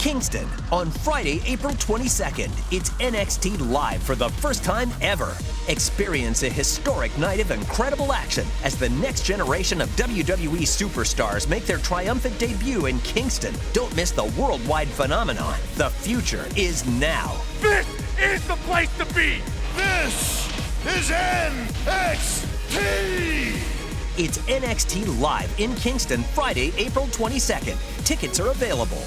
Kingston on Friday, April 22nd. It's NXT Live for the first time ever. Experience a historic night of incredible action as the next generation of WWE superstars make their triumphant debut in Kingston. Don't miss the worldwide phenomenon. The future is now. This is the place to be! This is NXT! It's NXT Live in Kingston, Friday, April 22nd. Tickets are available.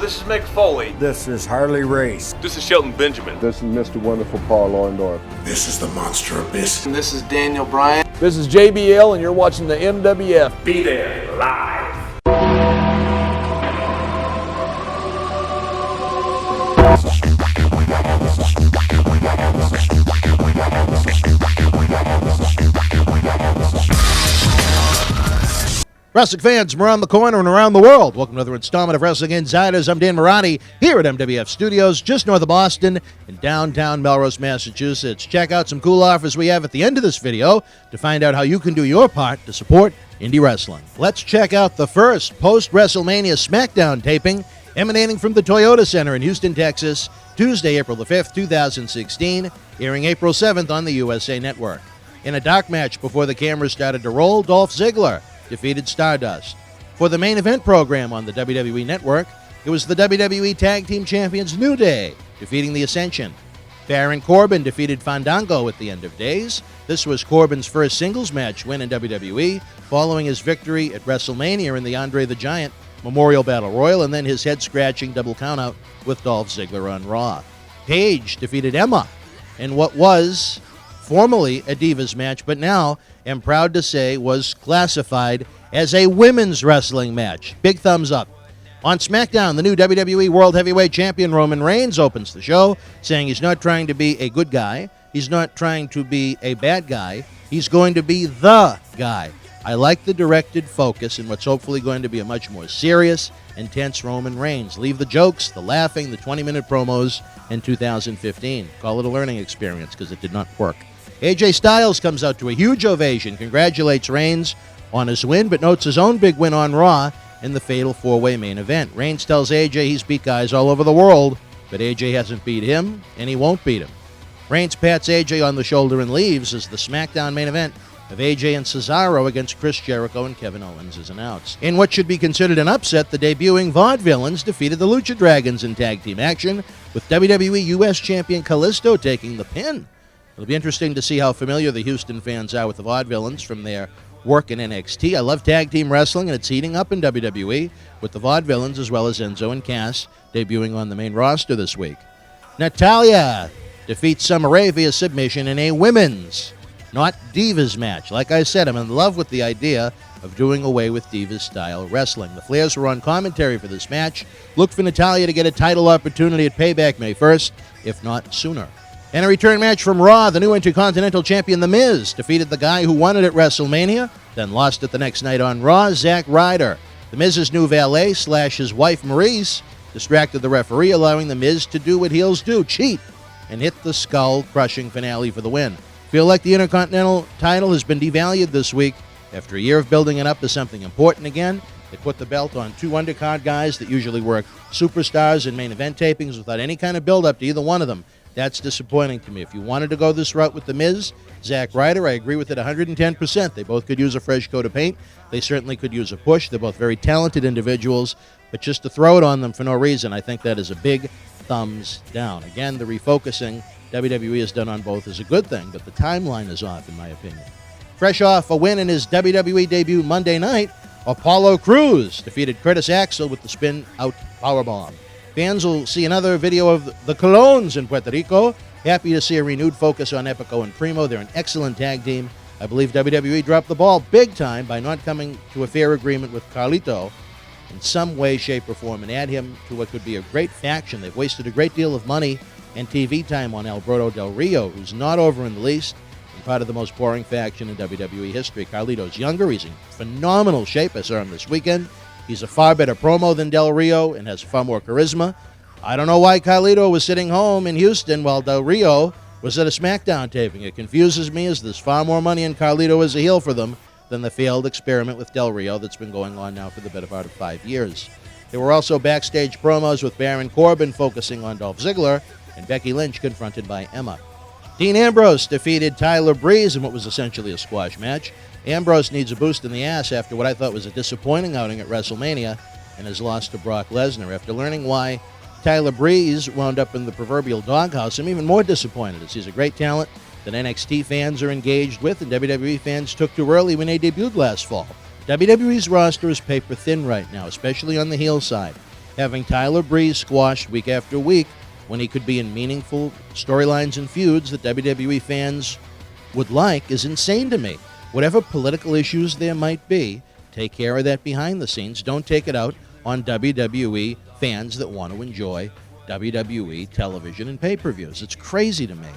This is Mick Foley. This is Harley Race. This is Shelton Benjamin. This is Mr. Wonderful Paul Orndorff. This is the Monster Abyss. And this is Daniel Bryan. This is JBL, and you're watching the MWF. Be there live. Wrestling fans from around the corner and around the world, welcome to another installment of Wrestling Insiders. I'm Dan Marani here at MWF Studios, just north of Boston in downtown Melrose, Massachusetts. Check out some cool offers we have at the end of this video to find out how you can do your part to support indie wrestling. Let's check out the first post-WrestleMania SmackDown taping emanating from the Toyota Center in Houston, Texas, Tuesday, April the 5th, 2016, airing April 7th on the USA Network. In a dark match before the cameras started to roll, Dolph Ziggler defeated Stardust. For the main event program on the WWE Network, it was the WWE Tag Team Champions New Day defeating The Ascension. Baron Corbin defeated Fandango at the end of days. This was Corbin's first singles match win in WWE, following his victory at WrestleMania in the Andre the Giant Memorial Battle Royal, and then his head-scratching double countout with Dolph Ziggler on Raw. Paige defeated Emma in what was formerly a Divas match, but now, I'm proud to say, was classified as a women's wrestling match. Big thumbs up. On SmackDown, the new WWE World Heavyweight Champion Roman Reigns opens the show, saying he's not trying to be a good guy, he's not trying to be a bad guy, he's going to be the guy. I like the directed focus in what's hopefully going to be a much more serious, intense Roman Reigns. Leave the jokes, the laughing, the 20-minute promos in 2015. Call it a learning experience because it did not work. AJ Styles comes out to a huge ovation, congratulates Reigns on his win, but notes his own big win on Raw in the fatal four-way main event. Reigns tells AJ he's beat guys all over the world, but AJ hasn't beat him, and he won't beat him. Reigns pats AJ on the shoulder and leaves as the SmackDown main event of AJ and Cesaro against Chris Jericho and Kevin Owens is announced. In what should be considered an upset, the debuting Vaudevillains defeated the Lucha Dragons in tag team action, with WWE U.S. Champion Kalisto taking the pin. It'll be interesting to see how familiar the Houston fans are with the Vaudevillains from their work in NXT. I love tag team wrestling, and it's heating up in WWE with the Vaudevillains as well as Enzo and Cass debuting on the main roster this week. Natalya defeats Summer Rae via submission in a women's, not Divas match. Like I said, I'm in love with the idea of doing away with Divas-style wrestling. The Flairs were on commentary for this match. Look for Natalya to get a title opportunity at Payback May 1st, if not sooner. In a return match from Raw, the new Intercontinental Champion The Miz defeated the guy who won it at WrestleMania, then lost it the next night on Raw, Zack Ryder. The Miz's new valet / his wife Maurice distracted the referee, allowing The Miz to do what heels do, cheat, and hit the skull-crushing finale for the win. Feel like the Intercontinental title has been devalued this week. After a year of building it up as something important again, they put the belt on two undercard guys that usually work superstars in main event tapings without any kind of build-up to either one of them. That's disappointing to me. If you wanted to go this route with The Miz, Zack Ryder, I agree with it 110%. They both could use a fresh coat of paint. They certainly could use a push. They're both very talented individuals, but just to throw it on them for no reason, I think that is a big thumbs down. Again, the refocusing WWE has done on both is a good thing, but the timeline is off, in my opinion. Fresh off a win in his WWE debut Monday night, Apollo Crews defeated Curtis Axel with the spin-out powerbomb. Fans will see another video of the Colones in Puerto Rico. Happy to see a renewed focus on Epico and Primo. They're an excellent tag team. I believe WWE dropped the ball big time by not coming to a fair agreement with Carlito in some way, shape, or form and add him to what could be a great faction. They've wasted a great deal of money and TV time on Alberto Del Rio, who's not over in the least and part of the most boring faction in WWE history. Carlito's younger. He's in phenomenal shape. I saw him this weekend. He's a far better promo than Del Rio and has far more charisma. I don't know why Carlito was sitting home in Houston while Del Rio was at a SmackDown taping. It confuses me as there's far more money in Carlito as a heel for them than the failed experiment with Del Rio that's been going on now for the better part of 5 years. There were also backstage promos with Baron Corbin focusing on Dolph Ziggler and Becky Lynch confronted by Emma. Dean Ambrose defeated Tyler Breeze in what was essentially a squash match. Ambrose needs a boost in the ass after what I thought was a disappointing outing at WrestleMania and has lost to Brock Lesnar. After learning why Tyler Breeze wound up in the proverbial doghouse, I'm even more disappointed as he's a great talent that NXT fans are engaged with and WWE fans took too early when they debuted last fall. WWE's roster is paper thin right now, especially on the heel side. Having Tyler Breeze squashed week after week when he could be in meaningful storylines and feuds that WWE fans would like is insane to me. Whatever political issues there might be, take care of that behind the scenes. Don't take it out on WWE fans that want to enjoy WWE television and pay-per-views. It's crazy to me.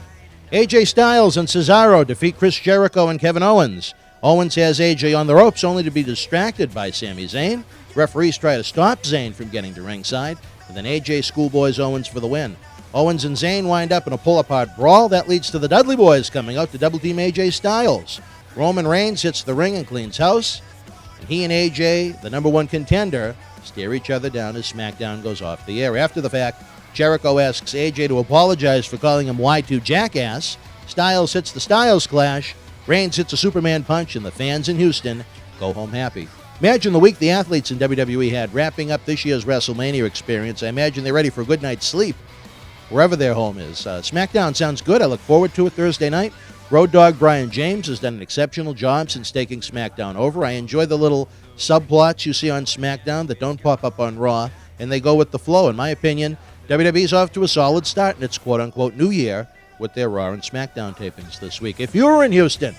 AJ Styles and Cesaro defeat Chris Jericho and Kevin Owens. Owens has AJ on the ropes only to be distracted by Sami Zayn. Referees try to stop Zayn from getting to ringside, and then AJ schoolboys Owens for the win. Owens and Zayn wind up in a pull-apart brawl. That leads to the Dudley Boys coming out to double-team AJ Styles. Roman Reigns hits the ring and cleans house, and he and AJ, the number one contender, stare each other down as SmackDown goes off the air. After the fact, Jericho asks AJ to apologize for calling him Y2 Jackass. Styles hits the Styles Clash. Reigns hits a Superman punch, and the fans in Houston go home happy. Imagine the week the athletes in WWE had wrapping up this year's WrestleMania experience. I imagine they're ready for a good night's sleep wherever their home is. SmackDown sounds good. I look forward to it Thursday night. Road Dogg Brian James has done an exceptional job since taking SmackDown over. I enjoy the little subplots you see on SmackDown that don't pop up on Raw, and they go with the flow. In my opinion, WWE's off to a solid start in its quote-unquote new year with their Raw and SmackDown tapings this week. If you were in Houston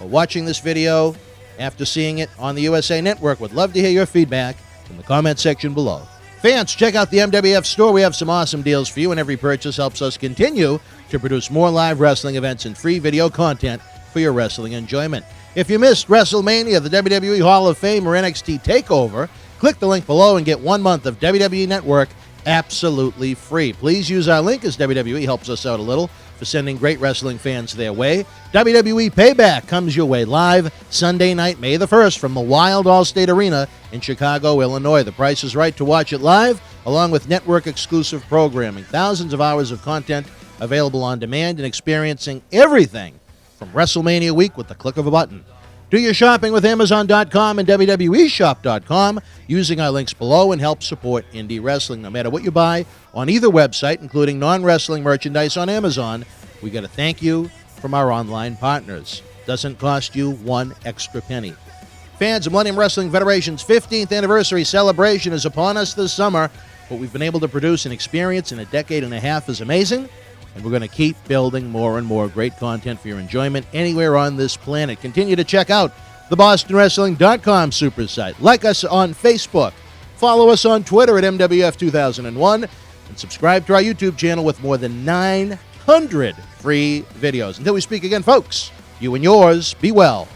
or watching this video after seeing it on the USA Network, would love to hear your feedback in the comment section below. Fans, check out the MWF store. We have some awesome deals for you, and every purchase helps us continue to produce more live wrestling events and free video content for your wrestling enjoyment. If you missed WrestleMania, the WWE Hall of Fame, or NXT TakeOver, click the link below and get 1 month of WWE Network absolutely free. Please use our link as WWE helps us out a little for sending great wrestling fans their way. WWE Payback comes your way live Sunday night, May the 1st, from the Wild Allstate Arena in Chicago, Illinois. The price is right to watch it live, along with network-exclusive programming. Thousands of hours of content available on demand and experiencing everything from WrestleMania week with the click of a button. Do your shopping with Amazon.com and WWEshop.com using our links below and help support indie wrestling. No matter what you buy on either website, including non-wrestling merchandise on Amazon, we get a thank you from our online partners. Doesn't cost you one extra penny. Fans, the Millennium Wrestling Federation's 15th anniversary celebration is upon us this summer. What we've been able to produce and experience in a decade and a half is amazing, and we're going to keep building more and more great content for your enjoyment anywhere on this planet. Continue to check out the BostonWrestling.com super site. Like us on Facebook. Follow us on Twitter at MWF2001. And subscribe to our YouTube channel with more than 900 free videos. Until we speak again, folks, you and yours, be well.